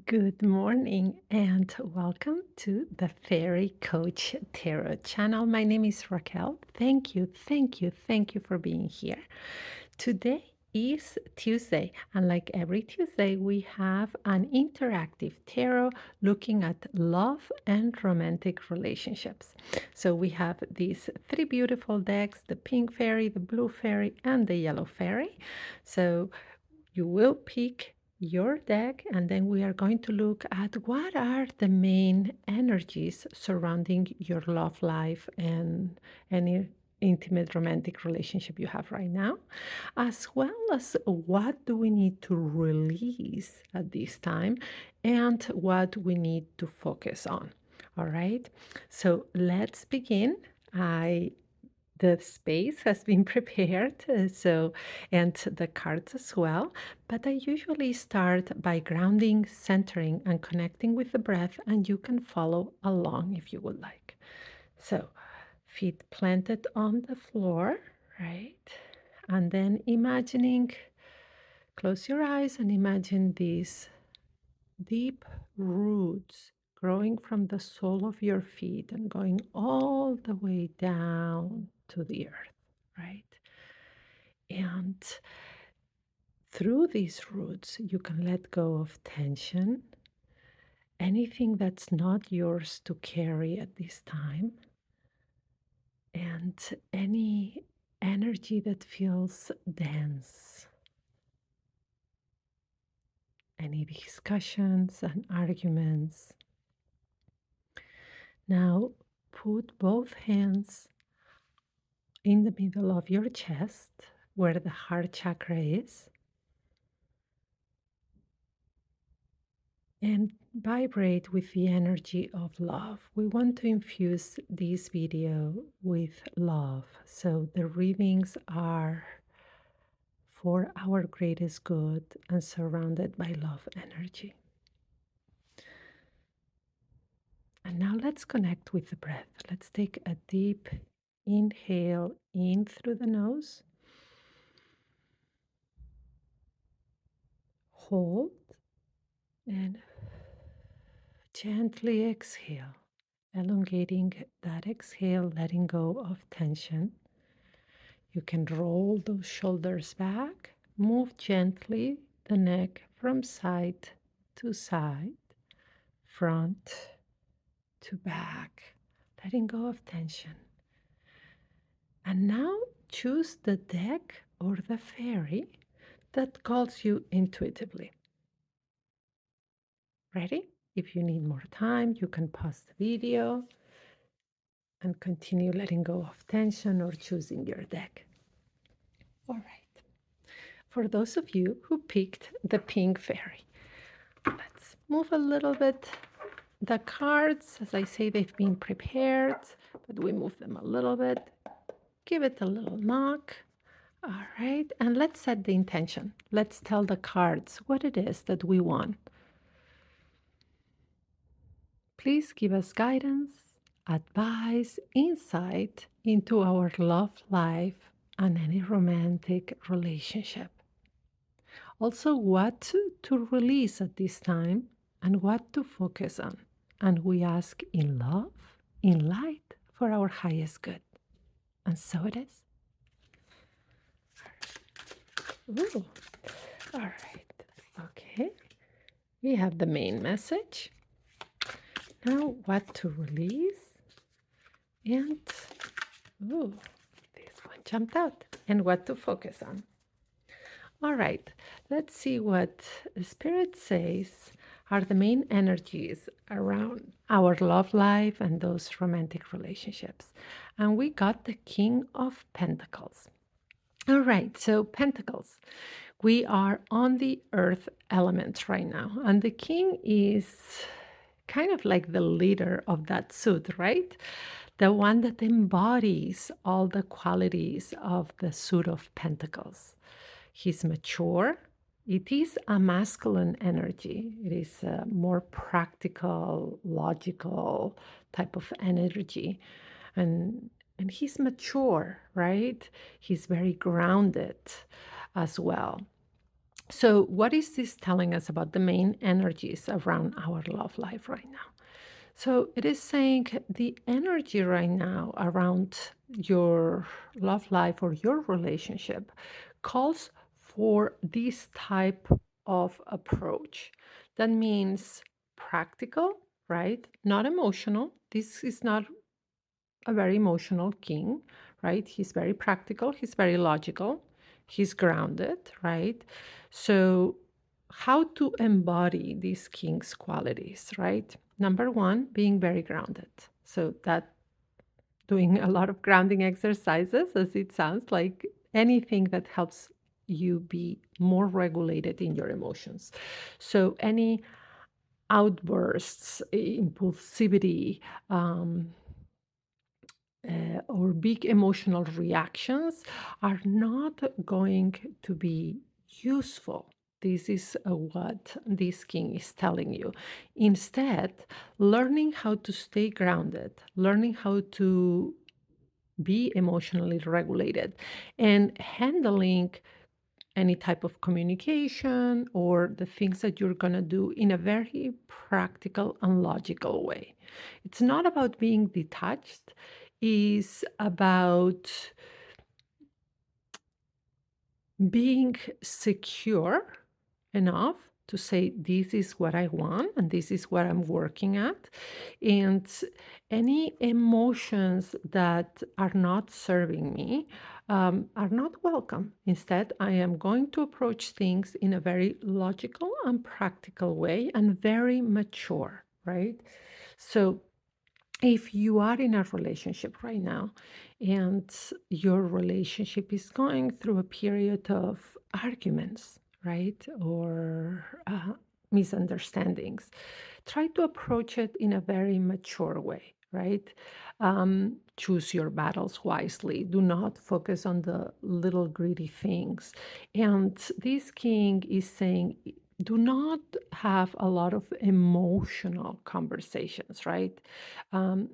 Good morning and welcome to the Fairy Coach Tarot channel. My name is Raquel. Thank you for being here. Today is Tuesday, and like every Tuesday, we have an interactive tarot looking at love and romantic relationships. So we have these three beautiful decks: the pink fairy, the blue fairy, and the yellow fairy. So you will pick your deck, and then we are going to look at what are the main energies surrounding your love life and any intimate romantic relationship you have right now, as well as what do we need to release at this time and what we need to focus on. All right, so let's begin. I The space has been prepared, and the cards as well. But I usually start by grounding, centering, and connecting with the breath, and you can follow along if you would like. So, feet planted on the floor, right? And then close your eyes and imagine these deep roots growing from the sole of your feet and going all the way down to the earth, right? And through these roots, you can let go of tension, anything that's not yours to carry at this time, and any energy that feels dense, any discussions and arguments. Now, put both hands in the middle of your chest where the heart chakra is and vibrate with the energy of love. We want to infuse this video with love. So the readings are for our greatest good and surrounded by love energy. And now let's connect with the breath. Let's take a deep inhale in through the nose, hold, and gently exhale, elongating that exhale, letting go of tension. You can roll those shoulders back, move gently the neck from side to side, front to back, letting go of tension. And now choose the deck or the fairy that calls you intuitively. Ready? If you need more time, you can pause the video and continue letting go of tension or choosing your deck. All right. For those of you who picked the pink fairy, let's move a little bit the cards. As I say, they've been prepared, but we move them a little bit. Give it a little knock. All right. And let's set the intention. Let's tell the cards what it is that we want. Please give us guidance, advice, insight into our love life and any romantic relationship. Also, what to release at this time and what to focus on. And we ask in love, in light, for our highest good. And so it is. Ooh. All right. Okay. We have the main message. Now, what to release. And, ooh, this one jumped out. And what to focus on. All right, let's see what Spirit says are the main energies around our love life and those romantic relationships. And we got the King of Pentacles. All right, so Pentacles. We are on the earth element right now, and the king is kind of like the leader of that suit, right? The one that embodies all the qualities of the suit of Pentacles. He's mature. It is a masculine energy. It is a more practical, logical type of energy. And he's mature, right? He's very grounded as well. So, what is this telling us about the main energies around our love life right now? So, it is saying the energy right now around your love life or your relationship calls for this type of approach. That means practical, right? Not emotional. This is not a very emotional king, right? He's very practical, he's very logical, he's grounded, right? So, how to embody these king's qualities, right? Number one, being very grounded. So, that doing a lot of grounding exercises, as it sounds like anything that helps you be more regulated in your emotions. So, any outbursts, impulsivity, um, or big emotional reactions are not going to be useful. This is what this king is telling you. Instead, learning how to stay grounded, learning how to be emotionally regulated, and handling any type of communication or the things that you're going to do in a very practical and logical way. It's not about being detached, it's about being secure enough to say, this is what I want and this is what I'm working at. And any emotions that are not serving me are not welcome. Instead, I am going to approach things in a very logical and practical way and very mature, right? So, if you are in a relationship right now and your relationship is going through a period of arguments, right, or misunderstandings, try to approach it in a very mature way, right? Choose your battles wisely. Do not focus on the little greedy things. And this king is saying, do not have a lot of emotional conversations, right?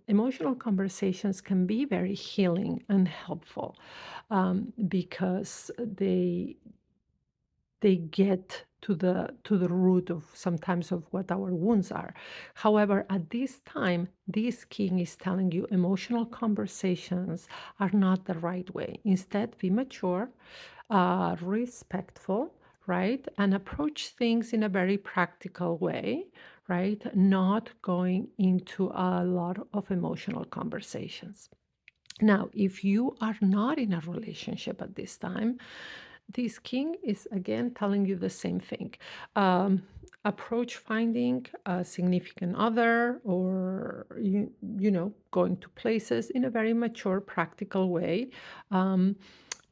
Emotional conversations can be very healing and helpful because they get to the root of sometimes of what our wounds are. However, at this time, this king is telling you emotional conversations are not the right way. Instead, be mature, respectful, right, and approach things in a very practical way, right, not going into a lot of emotional conversations. Now, if you are not in a relationship at this time, this king is again telling you the same thing. Um, Approach finding a significant other or, going to places in a very mature, practical way. Um,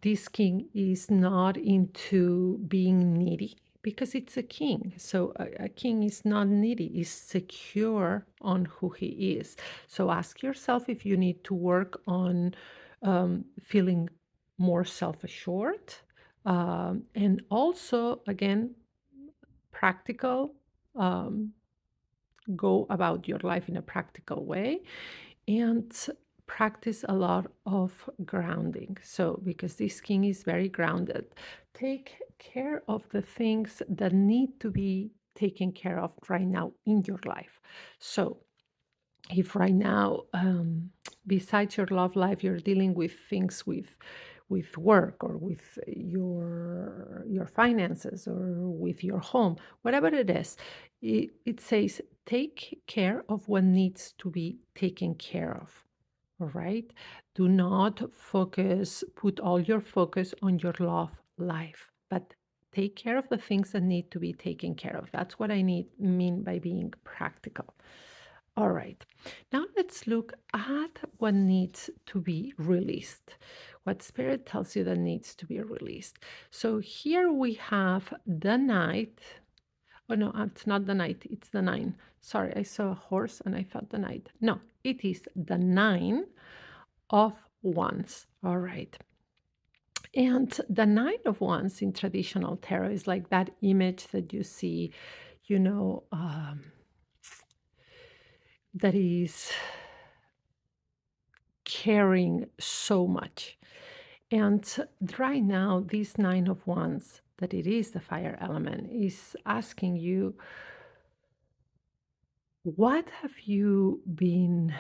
this king is not into being needy because it's a king. So a king is not needy, is secure on who he is. So ask yourself if you need to work on feeling more self assured. And also, again, practical, um, go about your life in a practical way and practice a lot of grounding. So, because this king is very grounded, take care of the things that need to be taken care of right now in your life. So, if right now, besides your love life, you're dealing with things with work or with your finances or with your home, whatever it is, it says take care of what needs to be taken care of. All right. Do not put all your focus on your love life, but take care of the things that need to be taken care of. That's what I mean by being practical. All right. Now let's look at what needs to be released. What spirit tells you that needs to be released. So here we have the knight. Oh no, it's not the knight, it's the nine. Sorry, I saw a horse and I thought the knight. No, it is the nine of wands. All right. And the nine of wands in traditional tarot is like that image that you see, you know, that is carrying so much. And right now, this nine of wands that it is the fire element, is asking you, what have you been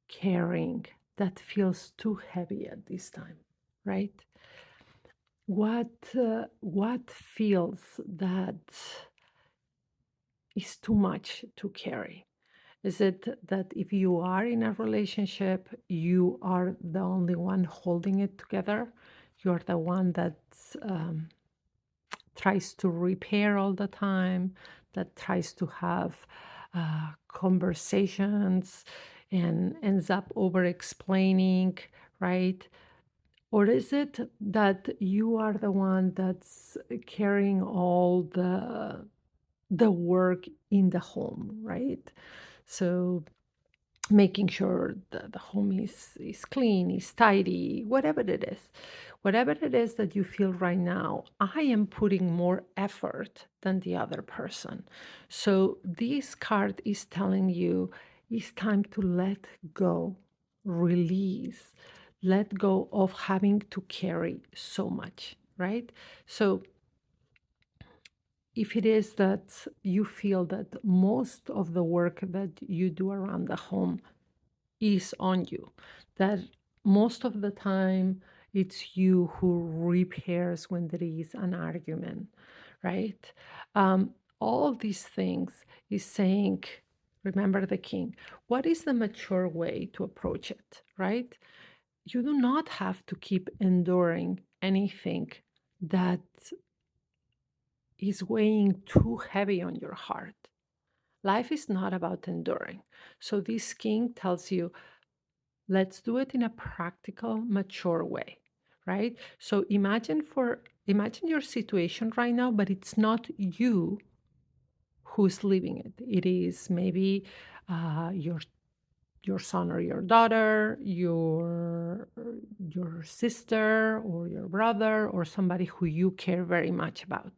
carrying that feels too heavy at this time, right? What feels that is too much to carry? Is it that if you are in a relationship, you are the only one holding it together? You're the one that um, tries to repair all the time, that tries to have conversations and ends up over explaining, right? Or is it that you are the one that's carrying all the work in the home, right? So making sure the home is clean, is tidy, whatever it is that you feel right now, I am putting more effort than the other person. So this card is telling you it's time to let go, release, let go of having to carry so much, right? So if it is that you feel that most of the work that you do around the home is on you, that most of the time it's you who repairs when there is an argument, right? Um, all of these things is saying, remember the king, what is the mature way to approach it, right? You do not have to keep enduring anything that is weighing too heavy on your heart. Life is not about enduring. So this king tells you, let's do it in a practical, mature way, right? So imagine your situation right now, but it's not you who's living it. It is maybe your son or your daughter, your sister or your brother or somebody who you care very much about.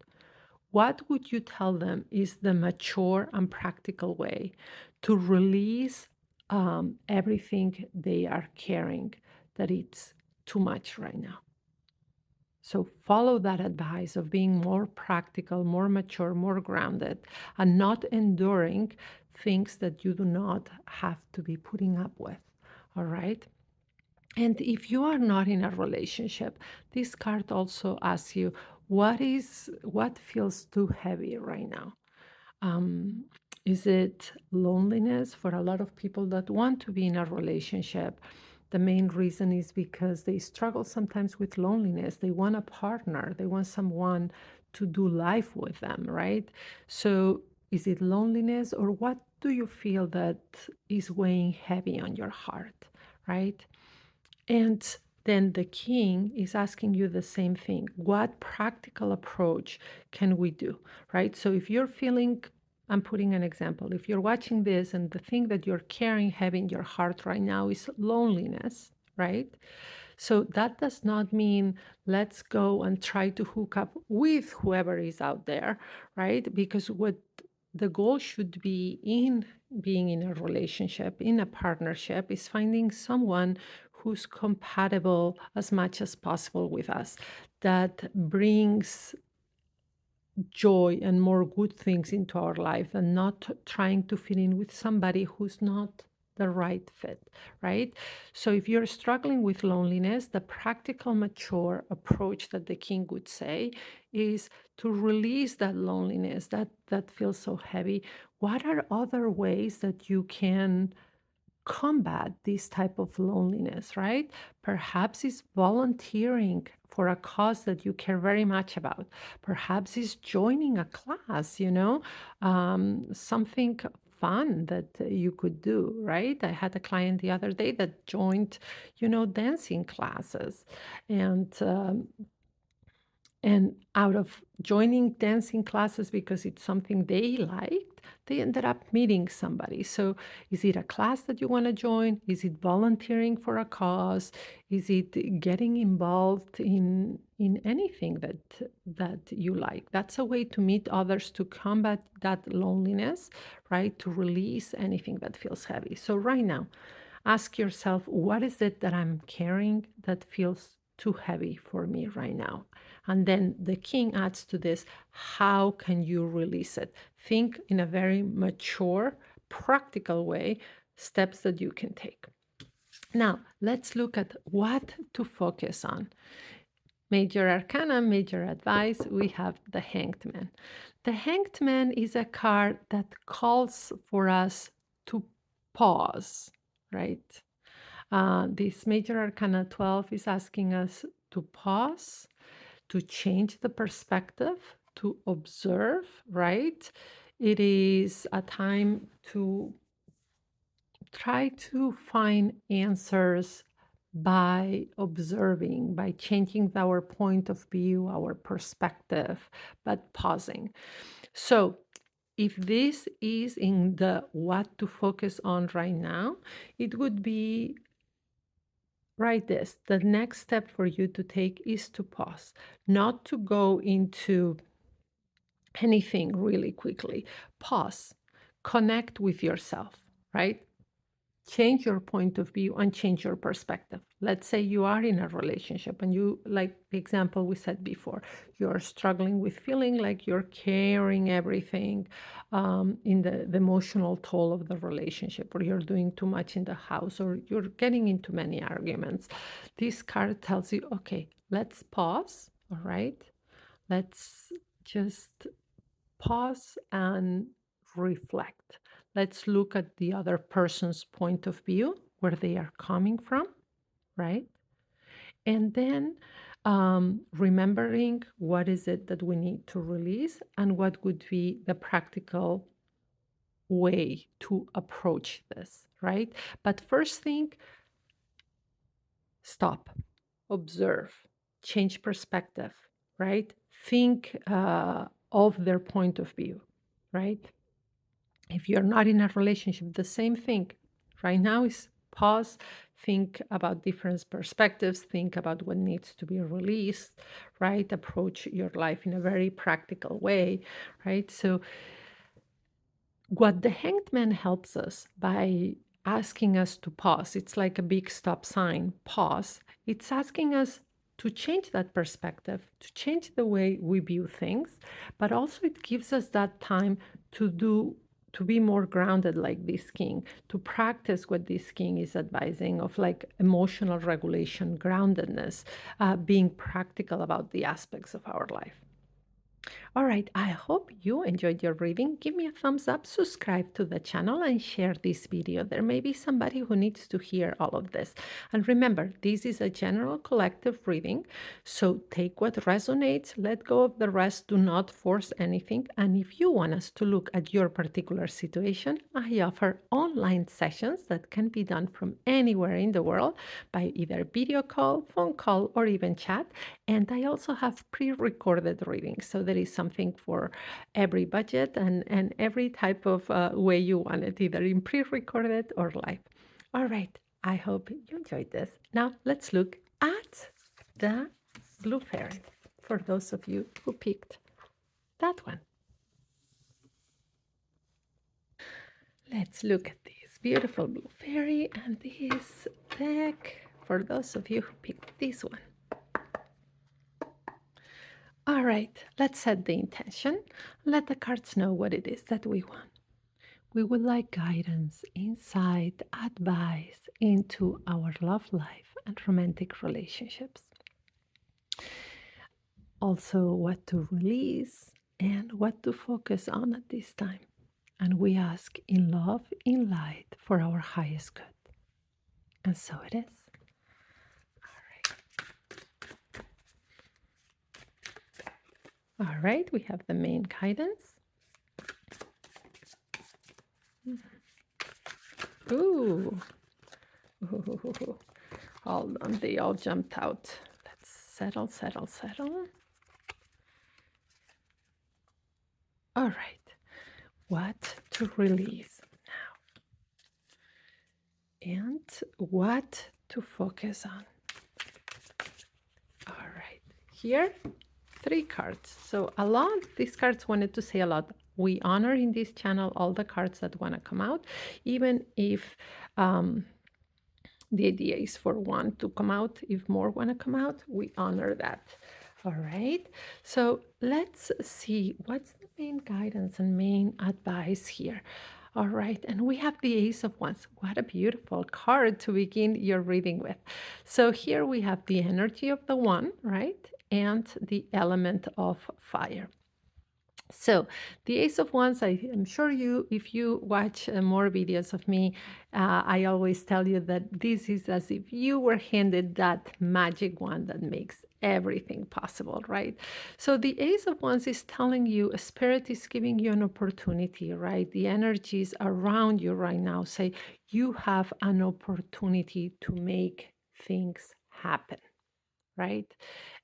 What would you tell them is the mature and practical way to release everything they are carrying that it's too much right now? So follow that advice of being more practical, more mature, more grounded, and not enduring things that you do not have to be putting up with. All right. And if you are not in a relationship, this card also asks you, what feels too heavy right now? Um, is it loneliness? For a lot of people that want to be in a relationship, the main reason is because they struggle sometimes with loneliness. They want a partner, they want someone to do life with them, right? So, is it loneliness, or what do you feel that is weighing heavy on your heart, right? And then the king is asking you the same thing. What practical approach can we do? Right? So if you're feeling, I'm putting an example, if you're watching this and the thing that you're carrying heavy in your heart right now is loneliness, right? So that does not mean let's go and try to hook up with whoever is out there, right? Because what the goal should be in being in a relationship, in a partnership, is finding someone who's compatible as much as possible with us, that brings joy and more good things into our life, and not trying to fit in with somebody who's not the right fit, right? So if you're struggling with loneliness, the practical, mature approach that the king would say is to release that loneliness that feels so heavy. What are other ways that you can combat this type of loneliness, right? Perhaps it's volunteering for a cause that you care very much about. Perhaps it's joining a class, something fun that you could do, right? I had a client the other day that joined, dancing classes. And out of joining dancing classes because it's something they liked, they ended up meeting somebody. So, is it a class that you want to join? Is it volunteering for a cause? Is it getting involved in anything that you like? That's a way to meet others, to combat that loneliness, right? To release anything that feels heavy. So, right now, ask yourself, what is it that I'm carrying that feels too heavy for me right now. And then the king adds to this, how can you release it? Think in a very mature, practical way, steps that you can take. Now, let's look at what to focus on. Major arcana, major advice, we have the hanged man. The hanged man is a card that calls for us to pause, right? This major arcana 12 is asking us to pause, to change the perspective, to observe, right? It is a time to try to find answers by observing, by changing our point of view, our perspective, but pausing. So, if this is in the what to focus on right now, it would be write this. The next step for you to take is to pause, not to go into anything really quickly. Pause, connect with yourself, right? Change your point of view and change your perspective. Let's say you are in a relationship and you, like the example we said before, you're struggling with feeling like you're carrying everything in the emotional toll of the relationship, or you're doing too much in the house, or you're getting into many arguments. This card tells you, okay, let's pause, all right? Let's just pause and reflect. Let's look at the other person's point of view, where they are coming from, right? And then remembering what is it that we need to release and what would be the practical way to approach this, right? But first thing, stop, observe, change perspective, right? Think of their point of view, right? If you're not in a relationship, the same thing right now is pause, think about different perspectives, think about what needs to be released, right? Approach your life in a very practical way, right? So what the hanged man helps us by asking us to pause, it's like a big stop sign, pause. It's asking us to change that perspective, to change the way we view things, but also it gives us that time to be more grounded like this king, to practice what this king is advising of, like emotional regulation, groundedness, being practical about the aspects of our life. All right, I hope you enjoyed your reading. Give me a thumbs up, subscribe to the channel, and share this video. There may be somebody who needs to hear all of this. And remember, this is a general collective reading, so take what resonates, let go of the rest, do not force anything. And if you want us to look at your particular situation, I offer online sessions that can be done from anywhere in the world by either video call, phone call, or even chat. And I also have pre-recorded readings, so there is something for every budget and every type of way you want it, either in pre-recorded or live. All right, I hope you enjoyed this. Now let's look at the blue fairy for those of you who picked that one. Let's look at this beautiful blue fairy and this deck for those of you who picked this one. All right, let's set the intention. Let the cards know what it is that we want. We would like guidance, insight, advice into our love life and romantic relationships. Also, what to release and what to focus on at this time. And we ask in love, in light, for our highest good. And so it is. All right, we have the main guidance. Ooh. Ooh. Hold on, they all jumped out. Let's settle, settle, settle. All right, what to release now? And what to focus on? All right, here, 3 cards. So a lot, these cards wanted to say a lot. We honor in this channel all the cards that want to come out, even if The idea is for one to come out. If more want to come out, we honor that. All right. So let's see what's the main guidance and main advice here. All right. And we have the Ace of Wands. What a beautiful card to begin your reading with. So here we have the energy of the one, right? And the element of fire. So, the Ace of Wands, I am sure you, if you watch more videos of me, I always tell you that this is as if you were handed that magic wand that makes everything possible, right? So, the Ace of Wands is telling you, Spirit is giving you an opportunity, right? The energies around you right now say you have an opportunity to make things happen, right?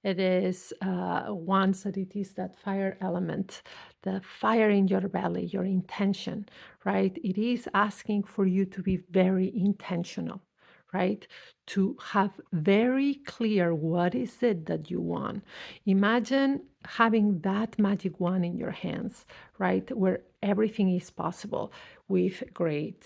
It is once that it is that fire element, the fire in your belly, your intention, right? It is asking for you to be very intentional, right? To have very clear what is it that you want. Imagine having that magic wand in your hands, right? Where everything is possible. With great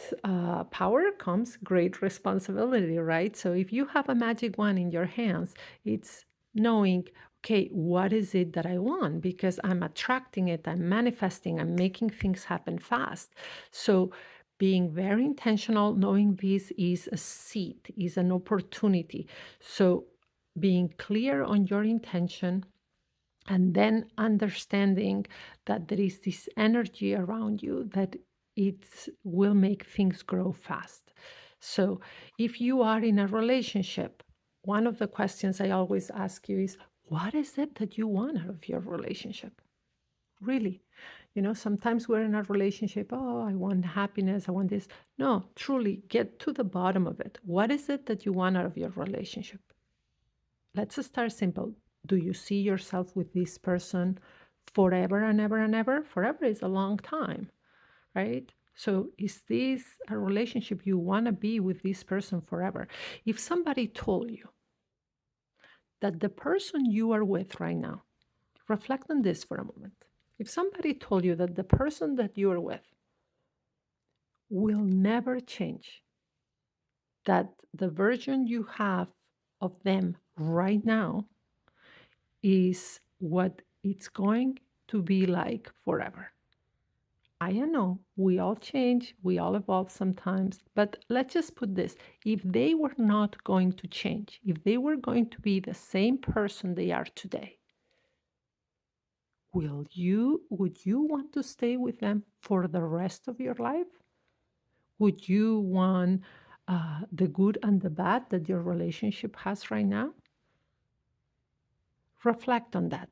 power comes great responsibility, right? So if you have a magic wand in your hands, it's knowing, okay, what is it that I want? Because I'm attracting it, I'm manifesting, I'm making things happen fast. So being very intentional, knowing this is a seed, is an opportunity. So being clear on your intention, and then understanding that there is this energy around you that it will make things grow fast. So if you are in a relationship, one of the questions I always ask you is, what is it that you want out of your relationship? Really? Sometimes we're in a relationship, oh, I want happiness, I want this. No, truly get to the bottom of it. What is it that you want out of your relationship? Let's start simple. Do you see yourself with this person forever and ever and ever? Forever is a long time, right? So, is this a relationship you want to be with this person forever? If somebody told you that the person you are with right now, reflect on this for a moment. If somebody told you that the person that you are with will never change, that the version you have of them right now is what it's going to be like forever. I know we all change, we all evolve sometimes, but let's just put this. If they were not going to change, if they were going to be the same person they are today, would you want to stay with them for the rest of your life? Would you want the good and the bad that your relationship has right now? Reflect on that,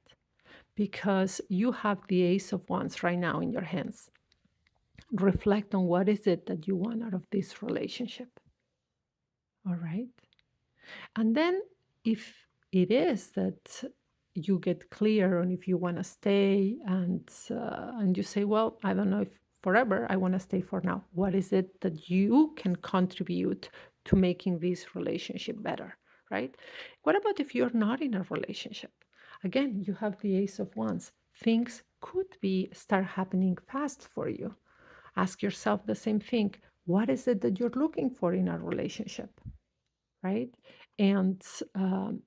because you have the Ace of Wands right now in your hands. Reflect on what is it that you want out of this relationship. All right. And then if it is that you get clear on if you want to stay, and you say, well, I don't know if forever, I want to stay for now. What is it that you can contribute to making this relationship better, right? What about if you're not in a relationship? Again, you have the Ace of Wands. Things could be start happening fast for you. Ask yourself the same thing. What is it that you're looking for in a relationship? Right? And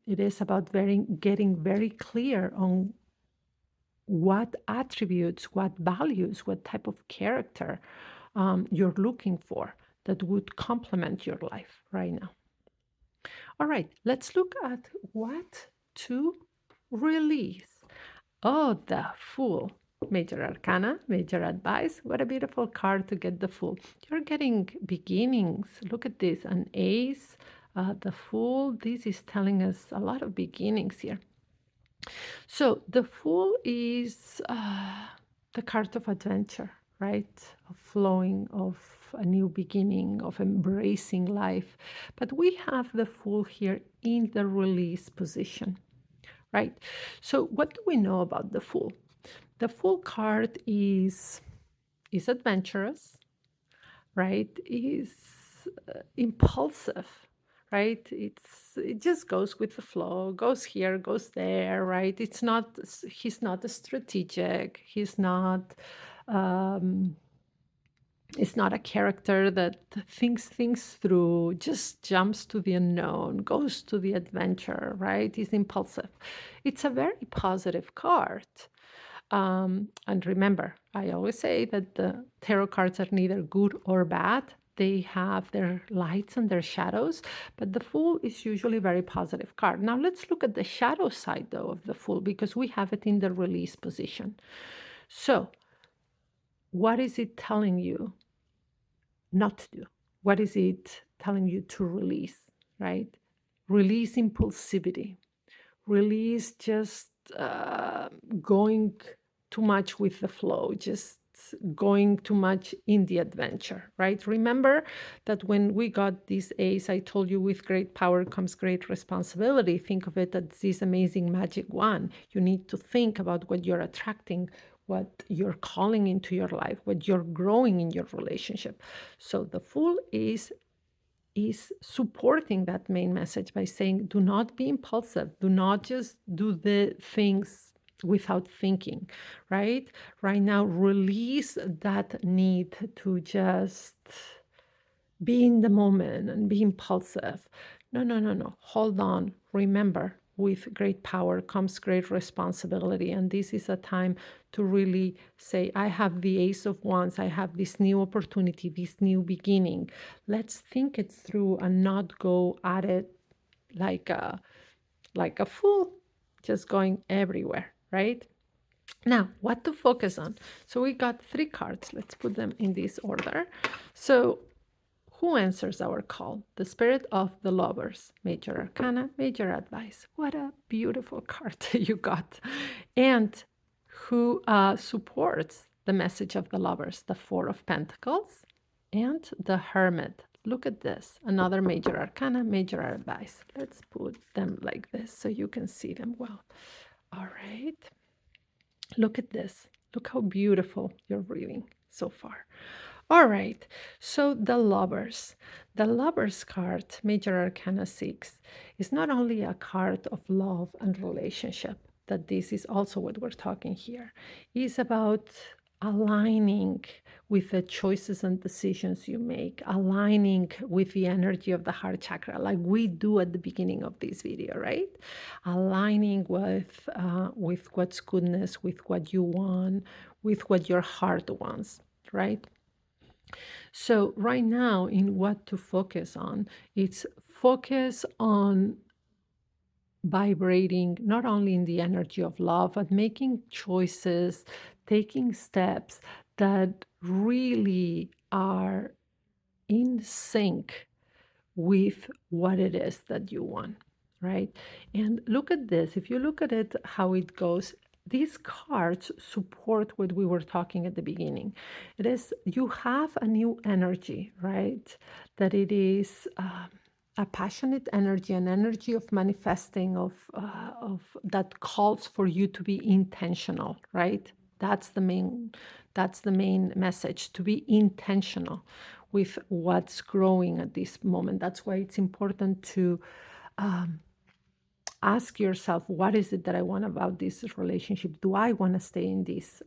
it is about getting very clear on what attributes, what values, what type of character you're looking for that would complement your life right now. All right, let's look at what to release. Oh, the Fool. Major Arcana, Major Advice. What a beautiful card to get the Fool. You're getting beginnings. Look at this, an Ace, the Fool. This is telling us a lot of beginnings here. So the Fool is the card of adventure, right? Of flowing, of a new beginning, of embracing life. But we have the Fool here in the release position, right? So what do we know about the Fool? The Fool card is adventurous, right? Is impulsive, right? It just goes with the flow, goes here, goes there, right? He's not a strategic. He's not um, It's not a character that thinks things through, just jumps to the unknown, goes to the adventure, right? Is impulsive. It's a very positive card. And remember, I always say that the tarot cards are neither good or bad. They have their lights and their shadows, but the Fool is usually a very positive card. Now let's look at the shadow side, though, of the Fool, because we have it in the release position. So, what is it telling you not to do? What is it telling you to release, right? Release impulsivity, release just going too much with the flow, just going too much in the adventure, right? Remember that when we got this ace, I told you with great power comes great responsibility. Think of it as this amazing magic wand. You need to think about what you're attracting, what you're calling into your life, what you're growing in your relationship. So the Fool is supporting that main message by saying, do not be impulsive, do not just do the things without thinking, right? Right now, release that need to just be in the moment and be impulsive. No, no, no, no. Hold on. Remember, with great power comes great responsibility. And this is a time to really say, I have the Ace of Wands. I have this new opportunity, this new beginning. Let's think it through and not go at it like a fool, just going everywhere, right? Now, what to focus on? So we got three cards. Let's put them in this order. So who answers our call? The Spirit of the Lovers. Major Arcana, Major Advice. What a beautiful card you got. And who supports the message of the lovers? The Four of Pentacles and the Hermit. Look at this. Another Major Arcana, Major Advice. Let's put them like this so you can see them well. All right. Look at this. Look how beautiful you're reading so far. All right, so the lovers. The lovers card, Major Arcana 6, is not only a card of love and relationship, that this is also what we're talking here. It's about aligning with the choices and decisions you make, aligning with the energy of the heart chakra, like we do at the beginning of this video, right? Aligning with what's goodness, with what you want, with what your heart wants, right? So right now, in what to focus on, it's focus on vibrating not only in the energy of love, but making choices, taking steps that really are in sync with what it is that you want, right? And look at this. If you look at it, how it goes, these cards support what we were talking at the beginning. It is, you have a new energy, right? That it is a passionate energy, an energy of manifesting, of that calls for you to be intentional, right? That's the main, that's the main message, to be intentional with what's growing at this moment. That's why it's important to ask yourself, what is it that I want about this relationship? Do I want to stay in this?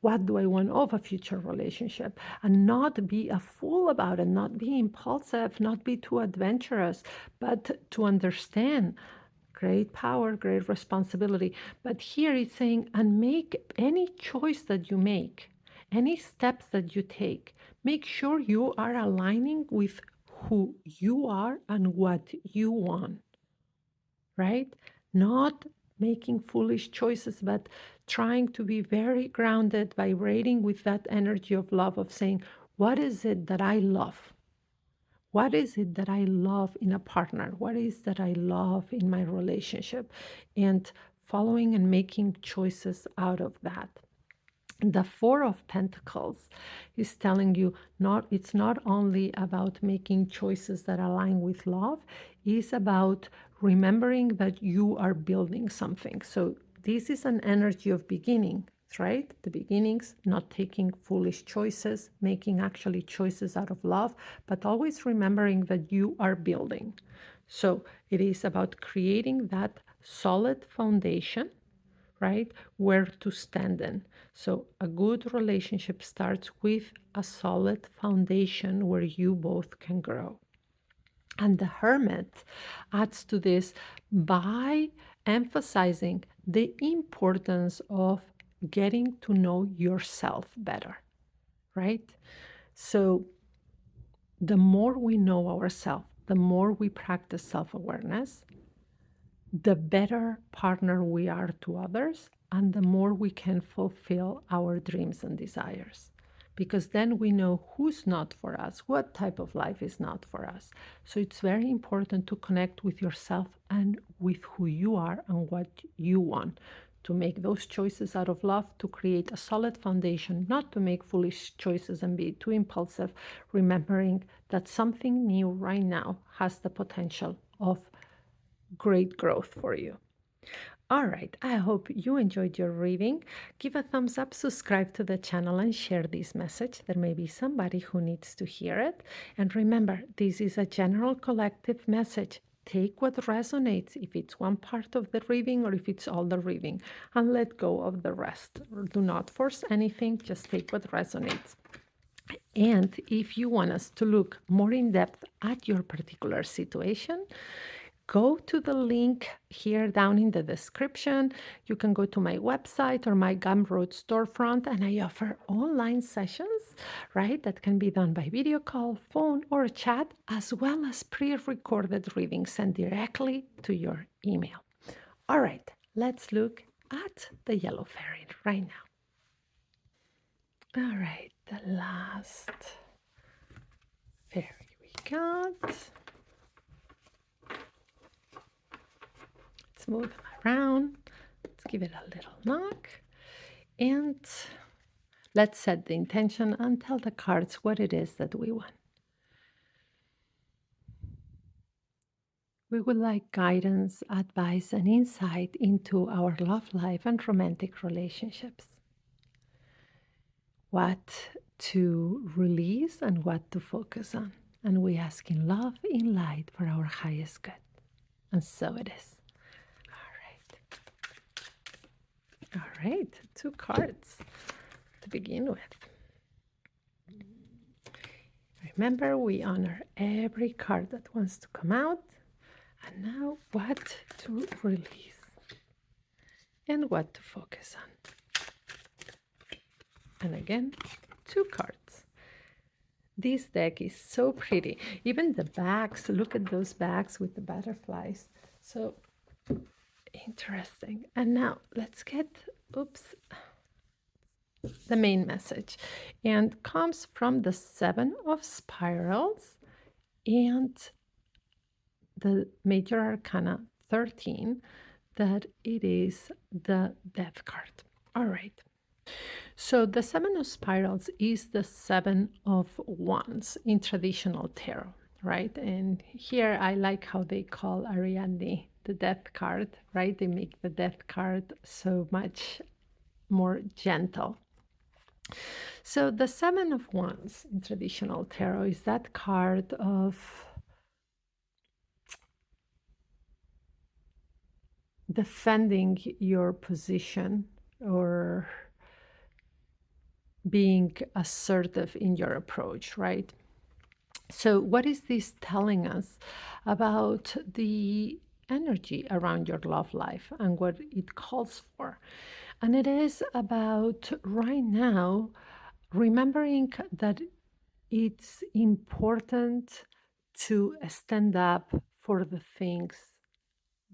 What do I want of a future relationship? And not be a fool about it, not be impulsive, not be too adventurous, but to understand great power, great responsibility. But here it's saying, and make any choice that you make, any steps that you take, make sure you are aligning with who you are and what you want, right? Not making foolish choices, but trying to be very grounded, vibrating with that energy of love, of saying, what is it that I love? What is it that I love in a partner? What is that I love in my relationship? And following and making choices out of that. The Four of Pentacles is telling you, not it's not only about making choices that align with love, it's about remembering that you are building something. So this is an energy of beginning, right? The beginnings, not taking foolish choices, making actually choices out of love, but always remembering that you are building. So it is about creating that solid foundation, right? Where to stand in. So a good relationship starts with a solid foundation where you both can grow. And the hermit adds to this by emphasizing the importance of getting to know yourself better, right? So the more we know ourselves, the more we practice self awareness, the better partner we are to others, and the more we can fulfill our dreams and desires. Because then we know who's not for us, what type of life is not for us. So it's very important to connect with yourself and with who you are and what you want. To make those choices out of love, to create a solid foundation, not to make foolish choices and be too impulsive, remembering that something new right now has the potential of great growth for you. All right, I hope you enjoyed your reading. Give a thumbs up, subscribe to the channel, and share this message. There may be somebody who needs to hear it. And remember, this is a general collective message. Take what resonates, if it's one part of the reading or if it's all the reading, and let go of the rest. Do not force anything, just take what resonates. And if you want us to look more in depth at your particular situation, go to the link here down in the description. You can go to my website or my Gumroad storefront, and I offer online sessions, right? That can be done by video call, phone, or chat, as well as pre-recorded readings sent directly to your email. All right, let's look at the yellow fairy right now. All right, the last fairy we got. Let's move them around. Let's give it a little knock. And let's set the intention and tell the cards what it is that we want. We would like guidance, advice, and insight into our love life and romantic relationships. What to release and what to focus on. And we ask in love, in light, for our highest good. And so it is. All right, 2 cards to begin with. Remember, we honor every card that wants to come out. And now, what to release and what to focus on. And again, 2 cards. This deck is so pretty. Even the backs, look at those backs with the butterflies. So interesting. And now let's get, the main message. And comes from the 7 of Spirals and the Major Arcana 13, that it is the Death card. All right. So the 7 of Spirals is the 7 of Wands in traditional tarot, right? And here I like how they call Ariadne the Death card, right? They make the Death card so much more gentle. So the 7 of Wands in traditional tarot is that card of defending your position or being assertive in your approach, right? So what is this telling us about the energy around your love life and what it calls for? And it is about right now remembering that it's important to stand up for the things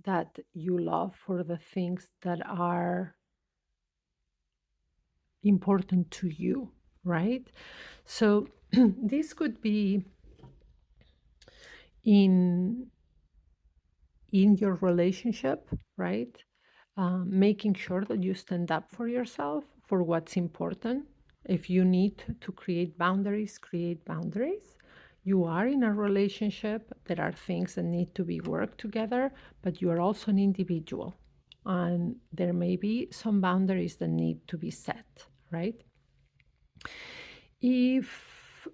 that you love, for the things that are important to you, right? So this could be in your relationship, right? Making sure that you stand up for yourself, for what's important. If you need to create boundaries, create boundaries. You are in a relationship, there are things that need to be worked together, but you are also an individual. And there may be some boundaries that need to be set, right? If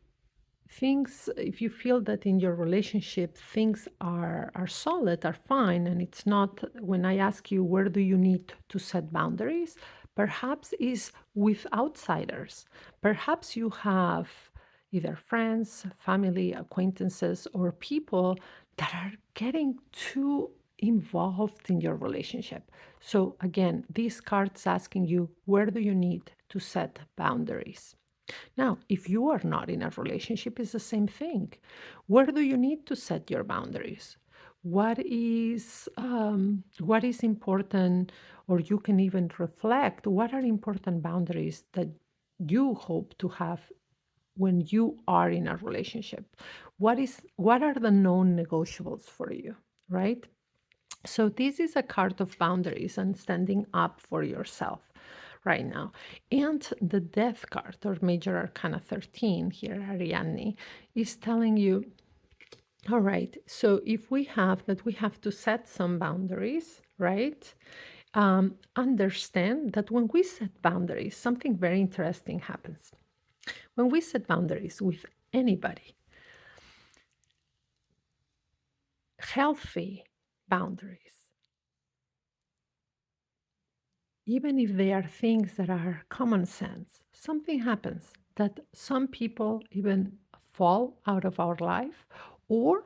things, if you feel that in your relationship things are solid, are fine, and it's not, when I ask you where do you need to set boundaries, perhaps is with outsiders. Perhaps you have either friends, family, acquaintances, or people that are getting too involved in your relationship. So again, this card's asking you, where do you need to set boundaries? Now, if you are not in a relationship, it's the same thing. Where do you need to set your boundaries? What is important, or you can even reflect. What are important boundaries that you hope to have when you are in a relationship? What are the non-negotiables for you, right? So this is a card of boundaries and standing up for yourself right now. And the Death card, or Major Arcana 13 here, Ariadne, is telling you, all right, so if we have that, we have to set some boundaries, right? Understand that when we set boundaries, something very interesting happens. When we set boundaries with anybody, healthy boundaries, even if they are things that are common sense, something happens that some people even fall out of our life, or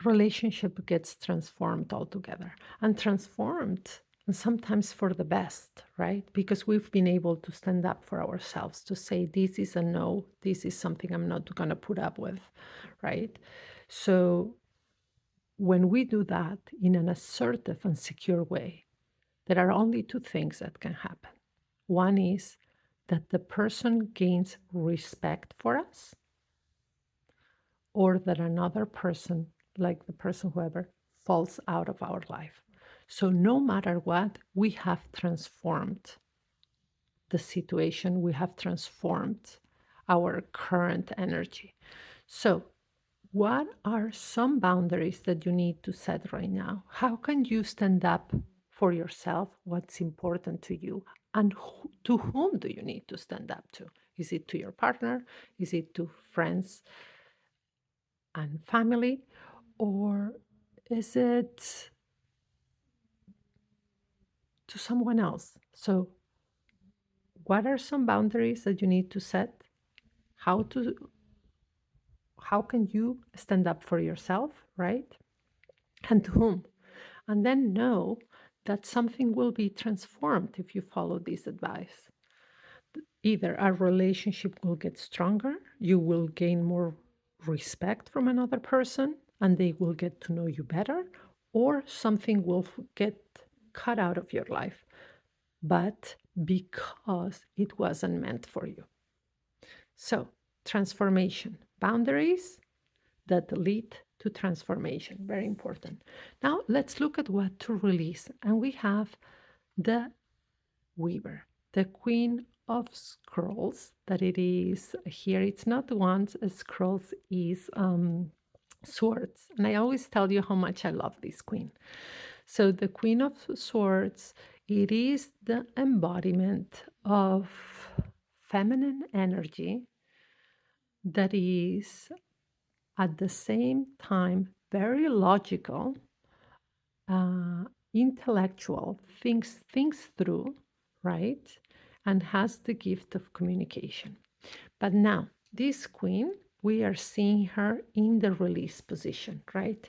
relationship gets transformed altogether, and transformed, and sometimes for the best, right? Because we've been able to stand up for ourselves, to say this is a no, this is something I'm not going to put up with, right? So when we do that in an assertive and secure way, there are only two things that can happen. One is that the person gains respect for us, or that another person, like the person whoever, falls out of our life. So, no matter what, we have transformed the situation, we have transformed our current energy. So, what are some boundaries that you need to set right now? How can you stand up for yourself? What's important to you? And to whom do you need to stand up to? Is it to your partner? Is it to friends and family? Or is it to someone else? So, what are some boundaries that you need to set? How to how can you stand up for yourself, right? And to whom? And then know that something will be transformed if you follow this advice. Either a relationship will get stronger, you will gain more respect from another person, and they will get to know you better, or something will get cut out of your life, but because it wasn't meant for you. So, transformation, boundaries that lead to transformation. Very important. Now, let's look at what to release. And we have the Weaver, the Queen of Scrolls, that it is here. It's not wands, scrolls is swords. And I always tell you how much I love this queen. So, the Queen of Swords, it is the embodiment of feminine energy that is at the same time very logical, uh, intellectual, thinks things through, right? And has the gift of communication. But now, this queen, we are seeing her in the release position, right?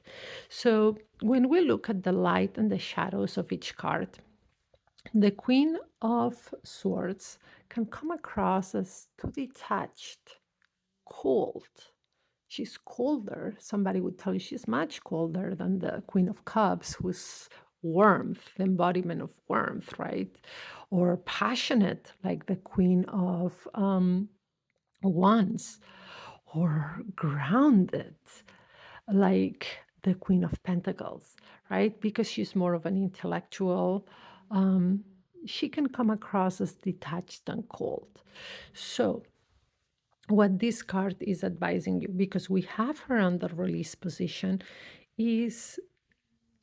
So when we look at the light and the shadows of each card, the Queen of Swords can come across as too detached, cold. She's colder. Somebody would tell you she's much colder than the Queen of Cups, who's warmth, the embodiment of warmth, right? Or passionate, like the Queen of Wands, or grounded, like the Queen of Pentacles, right? Because she's more of an intellectual. Um, she can come across as detached and cold. So, what this card is advising you, because we have her on the release position, is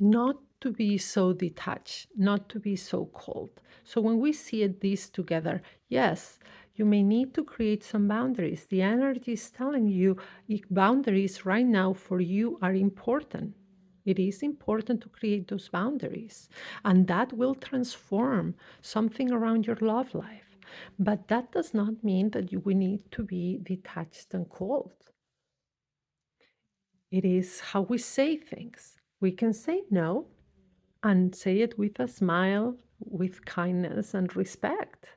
not to be so detached, not to be so cold. So when we see it, these together, yes, you may need to create some boundaries. The energy is telling you boundaries right now for you are important. It is important to create those boundaries, and that will transform something around your love life. But that does not mean that you will need to be detached and cold. It is how we say things. We can say no and say it with a smile, with kindness and respect,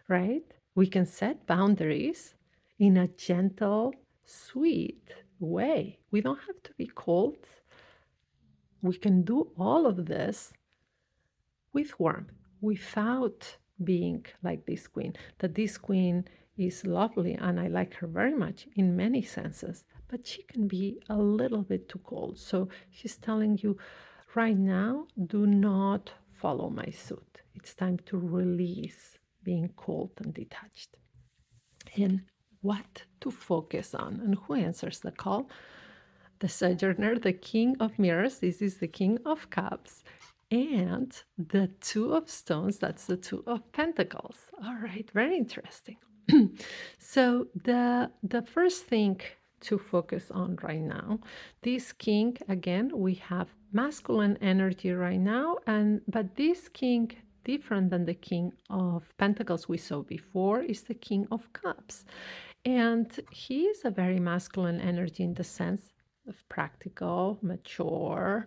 right? We can set boundaries in a gentle, sweet way. We don't have to be cold. We can do all of this with warmth without being like this queen. That this queen is lovely and I like her very much in many senses, but she can be a little bit too cold. So she's telling you right now, do not follow my suit. It's time to release being cold and detached. And what to focus on and who answers the call? The Sojourner, the King of Mirrors. This is the King of Cups. And the Two of Stones, that's the Two of Pentacles. All right, very interesting. So the first thing to focus on right now, this king, again, we have masculine energy right now, and but this king, different than the King of Pentacles we saw before, is the King of Cups. And he is a very masculine energy in the sense of practical, mature,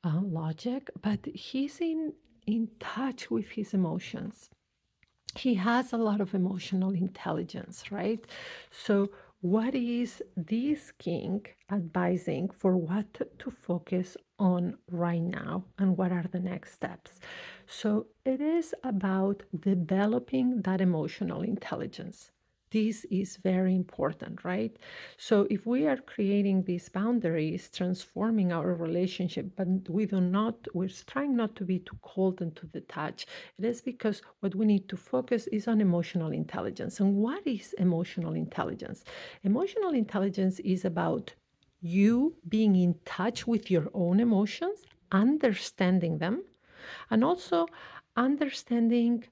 logic, but he's in touch with his emotions. He has a lot of emotional intelligence, right? So, what is this king advising for what to focus on right now and what are the next steps? So, it is about developing that emotional intelligence. This is very important, right? So if we are creating these boundaries, transforming our relationship, but we're trying not to be too cold and too detached. It is because what we need to focus is on emotional intelligence. And what is emotional intelligence? Emotional intelligence is about you being in touch with your own emotions, understanding them, and also understanding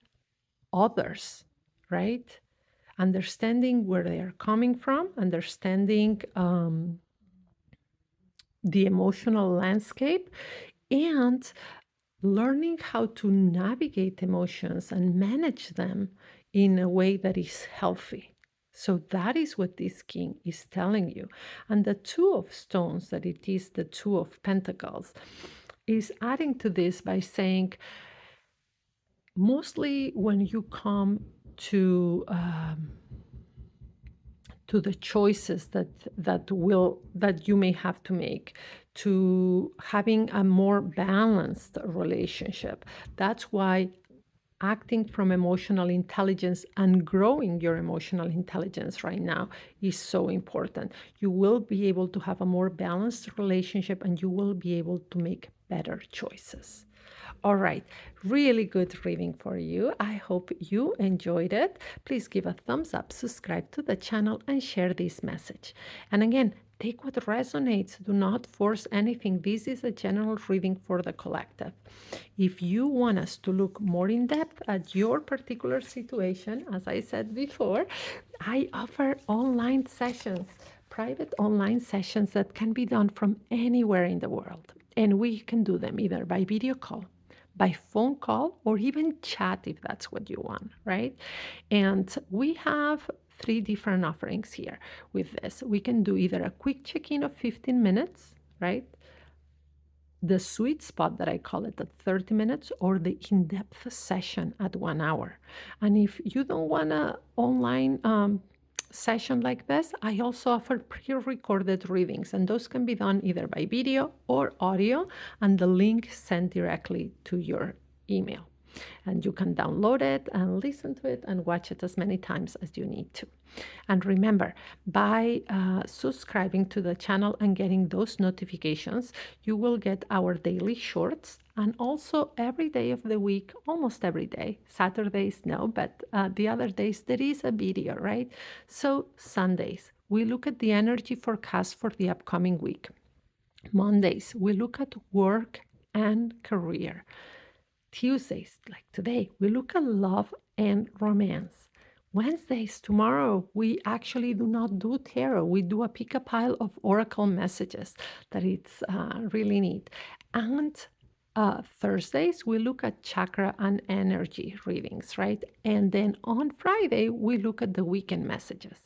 others, right? Understanding where they are coming from, understanding the emotional landscape, and learning how to navigate emotions and manage them in a way that is healthy. So that is what this king is telling you. And the Two of Stones, that it is the Two of Pentacles, is adding to this by saying, mostly when you come to the choices that you may have to make, to having a more balanced relationship. That's why acting from emotional intelligence and growing your emotional intelligence right now is so important. You will be able to have a more balanced relationship and you will be able to make better choices. All right, really good reading for you. I hope you enjoyed it. Please give a thumbs up, subscribe to the channel, and share this message. And again, take what resonates. Do not force anything. This is a general reading for the collective. If you want us to look more in depth at your particular situation, as I said before, I offer online sessions, private online sessions that can be done from anywhere in the world. And we can do them either by video call, by phone call, or even chat if that's what you want, right? And we have three different offerings here with this. We can do either a quick check-in of 15 minutes, right? The sweet spot that I call it at 30 minutes, or the in-depth session at 1 hour. And if you don't want an online session like this, I also offer pre-recorded readings, and those can be done either by video or audio, and the link sent directly to your email. And you can download it and listen to it and watch it as many times as you need to. And remember, by subscribing to the channel and getting those notifications, you will get our daily shorts, and also every day of the week, almost every day. Saturdays, no, but the other days there is a video, right? So Sundays, we look at the energy forecast for the upcoming week. Mondays, we look at work and career. Tuesdays, like today, we look at love and romance. Wednesdays, tomorrow, we actually do not do tarot. We do a pick a pile of oracle messages that it's really neat. And Thursdays, we look at chakra and energy readings, right? And then on Friday, we look at the weekend messages.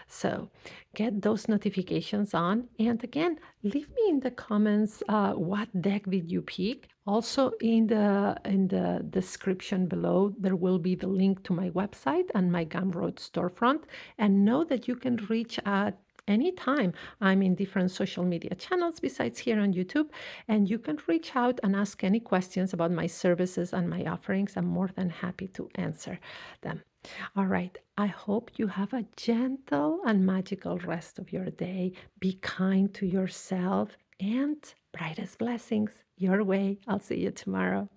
So get those notifications on. And again, leave me in the comments what deck did you pick. Also in the description below, there will be the link to my website and my Gumroad storefront. And know that you can reach at anytime. I'm in different social media channels besides here on YouTube, and you can reach out and ask any questions about my services and my offerings. I'm more than happy to answer them. All right. I hope you have a gentle and magical rest of your day. Be kind to yourself and brightest blessings your way. I'll see you tomorrow.